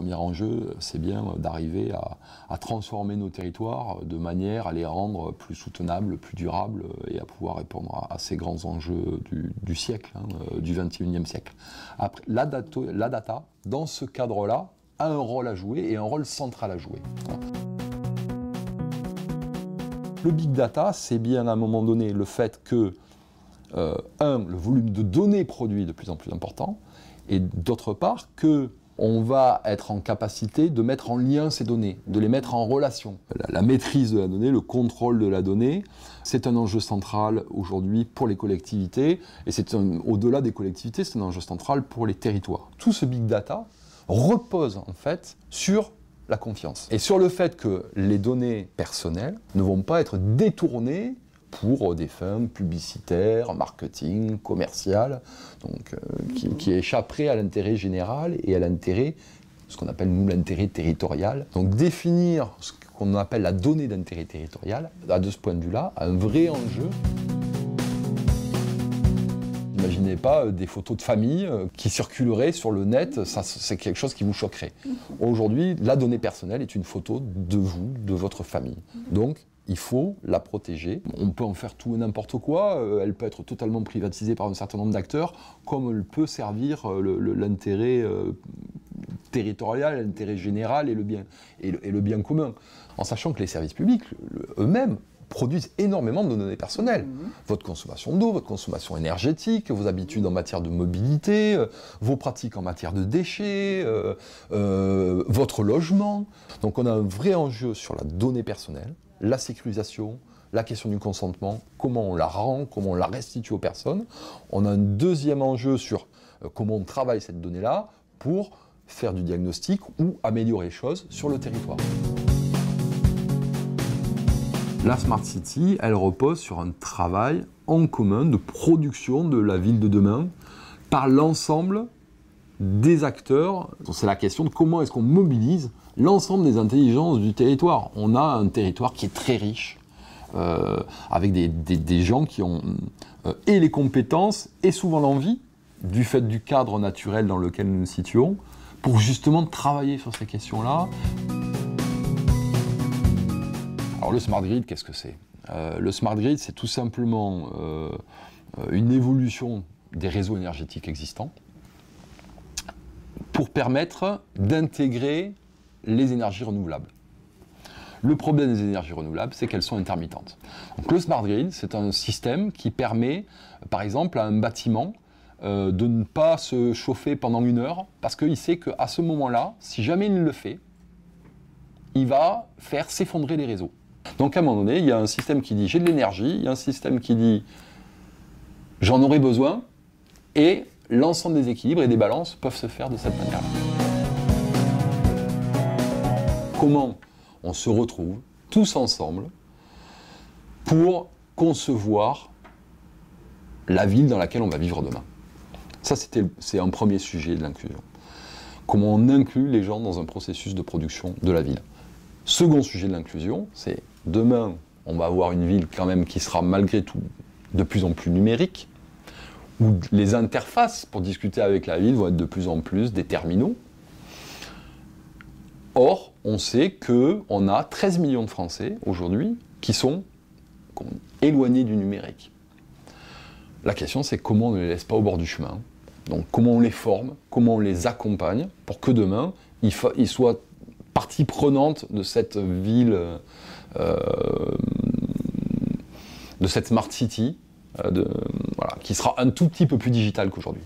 premier enjeu, c'est bien d'arriver à transformer nos territoires de manière à les rendre plus soutenables, plus durables et à pouvoir répondre à ces grands enjeux du siècle, du 21e siècle. Après, la data, dans ce cadre-là, a un rôle à jouer et un rôle central à jouer. Le big data, c'est bien à un moment donné le fait que, le volume de données produit de plus en plus important, et d'autre part qu'on va être en capacité de mettre en lien ces données, de les mettre en relation. La maîtrise de la donnée, le contrôle de la donnée, c'est un enjeu central aujourd'hui pour les collectivités, et au-delà des collectivités, c'est un enjeu central pour les territoires. Tout ce big data repose en fait sur la confiance. Et sur le fait que les données personnelles ne vont pas être détournées pour des fins publicitaires, marketing, commerciales, donc qui échapperaient à l'intérêt général et à l'intérêt, ce qu'on appelle nous l'intérêt territorial. Donc définir ce qu'on appelle la donnée d'intérêt territorial, de ce point de vue-là, a un vrai enjeu. N'imaginez pas des photos de famille qui circuleraient sur le net, ça, c'est quelque chose qui vous choquerait. Aujourd'hui, la donnée personnelle est une photo de vous, de votre famille. Donc, il faut la protéger. On peut en faire tout et n'importe quoi, elle peut être totalement privatisée par un certain nombre d'acteurs, comme elle peut servir l'intérêt territorial, l'intérêt général et le bien commun. En sachant que les services publics, eux-mêmes, produisent énormément de données personnelles. Votre consommation d'eau, votre consommation énergétique, vos habitudes en matière de mobilité, vos pratiques en matière de déchets, votre logement. Donc on a un vrai enjeu sur la donnée personnelle, la sécurisation, la question du consentement, comment on la rend, comment on la restitue aux personnes. On a un deuxième enjeu sur comment on travaille cette donnée-là pour faire du diagnostic ou améliorer les choses sur le territoire. La Smart City, elle repose sur un travail en commun de production de la ville de demain par l'ensemble des acteurs. C'est la question de comment est-ce qu'on mobilise l'ensemble des intelligences du territoire. On a un territoire qui est très riche, avec des gens qui ont et les compétences et souvent l'envie, du fait du cadre naturel dans lequel nous nous situons, pour justement travailler sur ces questions-là. Alors le Smart Grid, qu'est-ce que c'est ? Le Smart Grid, c'est tout simplement une évolution des réseaux énergétiques existants pour permettre d'intégrer les énergies renouvelables. Le problème des énergies renouvelables, c'est qu'elles sont intermittentes. Donc le Smart Grid, c'est un système qui permet, par exemple, à un bâtiment de ne pas se chauffer pendant 1 heure, parce qu'il sait qu'à ce moment-là, si jamais il le fait, il va faire s'effondrer les réseaux. Donc à un moment donné, il y a un système qui dit j'ai de l'énergie, il y a un système qui dit j'en aurai besoin, et l'ensemble des équilibres et des balances peuvent se faire de cette manière-là. Comment on se retrouve tous ensemble pour concevoir la ville dans laquelle on va vivre demain. Ça, c'est un premier sujet de l'inclusion. Comment on inclut les gens dans un processus de production de la ville. Second sujet de l'inclusion, c'est demain, on va avoir une ville quand même qui sera malgré tout de plus en plus numérique, où les interfaces pour discuter avec la ville vont être de plus en plus des terminaux. Or, on sait qu'on a 13 millions de Français aujourd'hui qui sont éloignés du numérique. La question, c'est comment on ne les laisse pas au bord du chemin. Donc, comment on les forme, comment on les accompagne pour que demain, ils soient partie prenante de cette ville, de cette Smart City, voilà, qui sera un tout petit peu plus digitale qu'aujourd'hui.